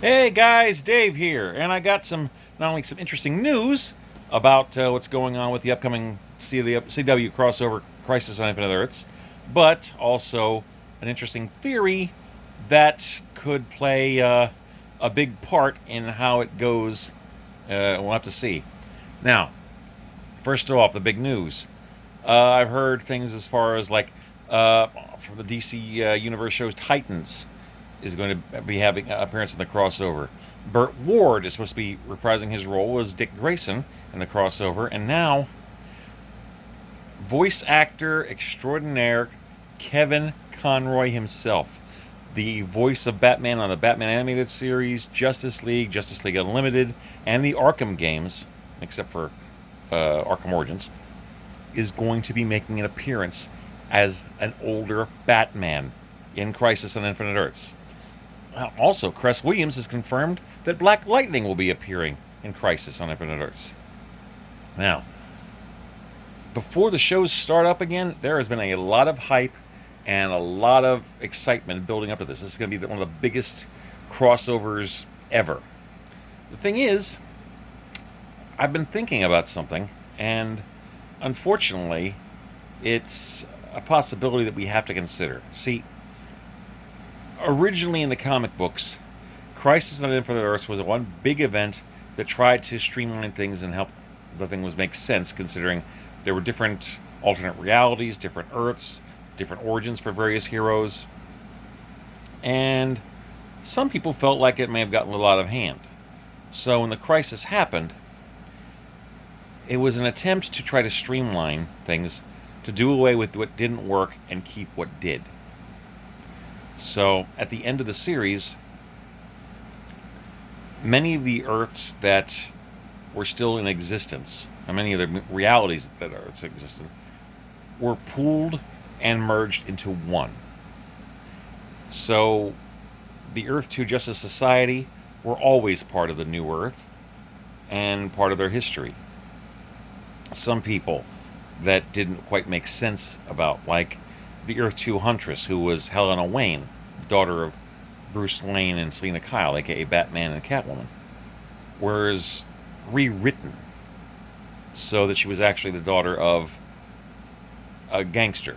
Hey guys, Dave here, and I got not only some interesting news about what's going on with the upcoming CW crossover Crisis on Infinite Earths, but also an interesting theory that could play a big part in how it goes. We'll have to see. Now, first off, the big news. I've heard things as far as like from the DC Universe shows Titans is going to be having an appearance in the crossover. Burt Ward is supposed to be reprising his role as Dick Grayson in the crossover, and now voice actor extraordinaire Kevin Conroy himself, the voice of Batman on the Batman animated series, Justice League Unlimited, and the Arkham games, except for Arkham Origins, is going to be making an appearance as an older Batman in Crisis on Infinite Earths. Also, Cress Williams has confirmed that Black Lightning will be appearing in Crisis on Infinite Earths. Now, before the shows start up again, there has been a lot of hype and a lot of excitement building up to this. This is going to be one of the biggest crossovers ever. The thing is, I've been thinking about something, and unfortunately, it's a possibility that we have to consider. See, originally in the comic books, Crisis on Infinite Earths was one big event that tried to streamline things and help the thing make sense, considering there were different alternate realities, different Earths, different origins for various heroes, and some people felt like it may have gotten a little out of hand. So when the crisis happened, it was an attempt to try to streamline things, to do away with what didn't work and keep what did. So at the end of the series, many of the Earths that were still in existence, and many of the realities that Earths existed, were pooled and merged into one. So the Earth 2 Justice Society were always part of the New Earth and part of their history. Some people that didn't quite make sense about, like the Earth 2 Huntress, who was Helena Wayne, daughter of Bruce Wayne and Selina Kyle, aka Batman and Catwoman, was rewritten so that she was actually the daughter of a gangster.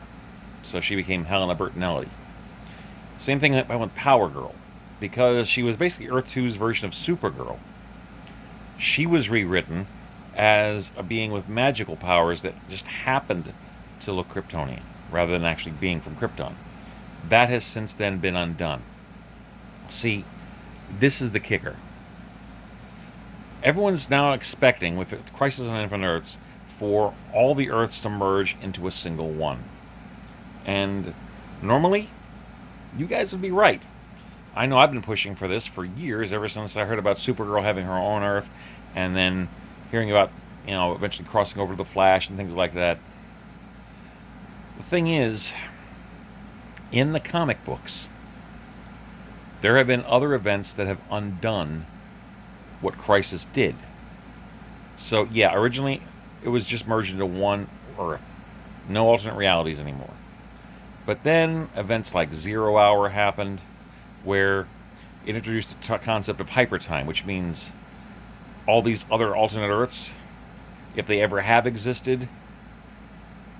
So she became Helena Bertinelli. Same thing happened with Power Girl, because she was basically Earth 2's version of Supergirl. She was rewritten as a being with magical powers that just happened to look Kryptonian, rather than actually being from Krypton. That has since then been undone. See, this is the kicker. Everyone's now expecting, with Crisis on Infinite Earths, for all the Earths to merge into a single one. And normally, you guys would be right. I know I've been pushing for this for years, ever since I heard about Supergirl having her own Earth, and then hearing about, eventually crossing over to the Flash and things like that. The thing is, in the comic books, there have been other events that have undone what Crisis did. So, yeah, originally it was just merged into one Earth. No alternate realities anymore. But then events like Zero Hour happened, where it introduced the concept of hypertime, which means all these other alternate Earths, if they ever have existed,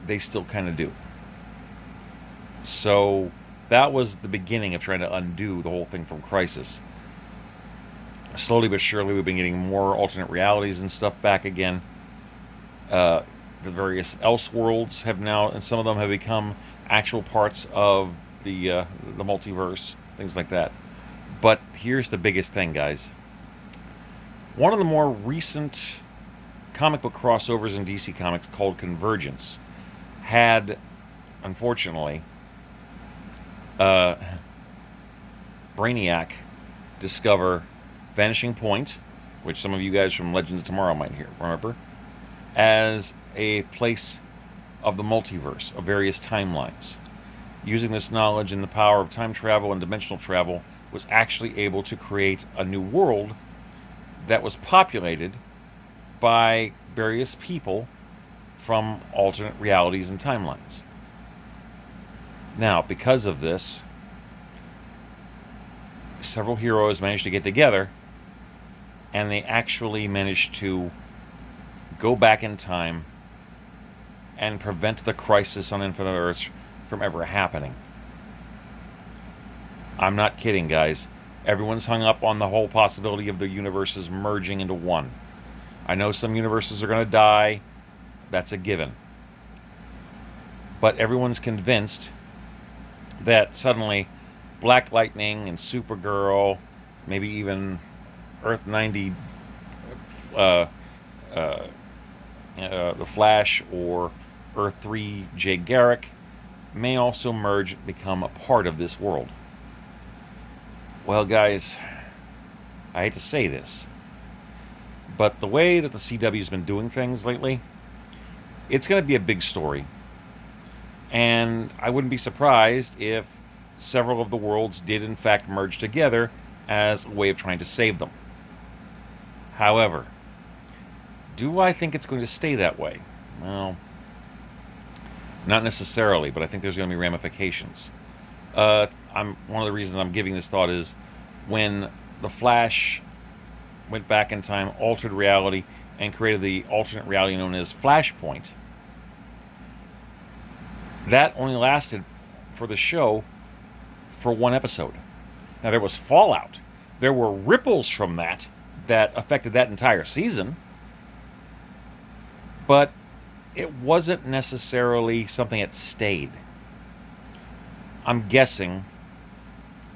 they still kind of do. So that was the beginning of trying to undo the whole thing from Crisis. Slowly but surely, we've been getting more alternate realities and stuff back again. The various Elseworlds have now, and some of them have become actual parts of the multiverse, things like that. But here's the biggest thing, guys. One of the more recent comic book crossovers in DC Comics, called Convergence, had, unfortunately, Brainiac discover Vanishing Point, which some of you guys from Legends of Tomorrow might remember, as a place of the multiverse, of various timelines. Using this knowledge and the power of time travel and dimensional travel, was actually able to create a new world that was populated by various people from alternate realities and timelines. Now, because of this, several heroes managed to get together, and they actually managed to go back in time and prevent the crisis on Infinite Earths from ever happening. I'm not kidding, guys. Everyone's hung up on the whole possibility of the universes merging into one. I know some universes are going to die. That's a given. But everyone's convinced that suddenly Black Lightning and Supergirl, maybe even Earth 90, the Flash, or Earth 3, Jay Garrick, may also merge and become a part of this world. Well, guys, I hate to say this, but the way that the CW's been doing things lately, it's going to be a big story. And I wouldn't be surprised if several of the worlds did in fact merge together as a way of trying to save them. However, do I think it's going to stay that way? Well, not necessarily, but I think there's going to be ramifications. One of the reasons I'm giving this thought is when the Flash went back in time, altered reality, and created the alternate reality known as Flashpoint. That only lasted for the show for one episode. Now, there was fallout. There were ripples from that affected that entire season. But it wasn't necessarily something that stayed. I'm guessing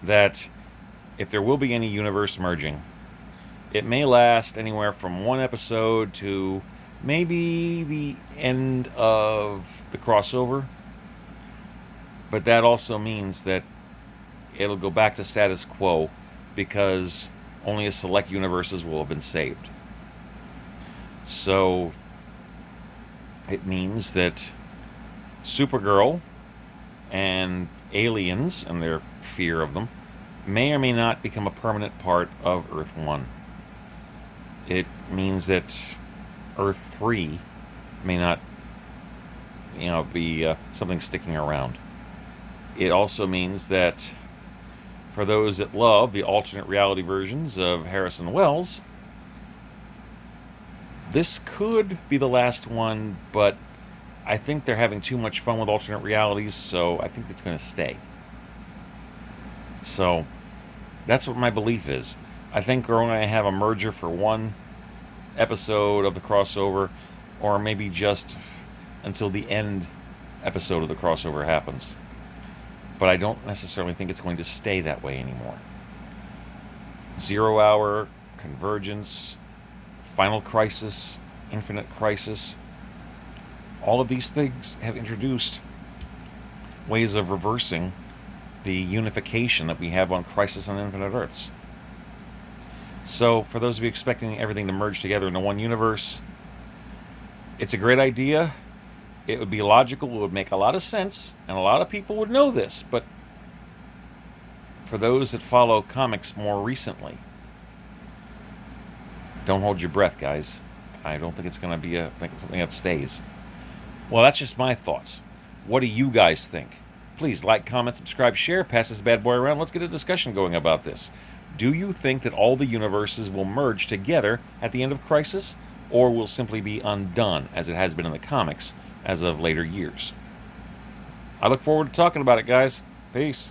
that if there will be any universe merging, it may last anywhere from one episode to maybe the end of the crossover. But that also means that it'll go back to status quo because only a select universes will have been saved. So it means that Supergirl and aliens and their fear of them may or may not become a permanent part of Earth 1. It means that Earth 3 may not, be something sticking around. It also means that for those that love the alternate reality versions of Harrison Wells, this could be the last one, but I think they're having too much fun with alternate realities, so I think it's going to stay. So that's what my belief is. I think we're going to have a merger for one episode of the crossover, or maybe just until the end episode of the crossover happens. But I don't necessarily think it's going to stay that way anymore. 0 Hour, Convergence, Final Crisis, Infinite Crisis, all of these things have introduced ways of reversing the unification that we have on Crisis on Infinite Earths. So, for those of you expecting everything to merge together into one universe, it's a great idea. It would be logical, it would make a lot of sense, and a lot of people would know this, but for those that follow comics more recently, don't hold your breath, guys. I don't think it's going to be something that stays. Well, that's just my thoughts. What do you guys think? Please like, comment, subscribe, share, pass this bad boy around. Let's get a discussion going about this. Do you think that all the universes will merge together at the end of Crisis, or will simply be undone, as it has been in the comics as of later years? I look forward to talking about it, guys. Peace.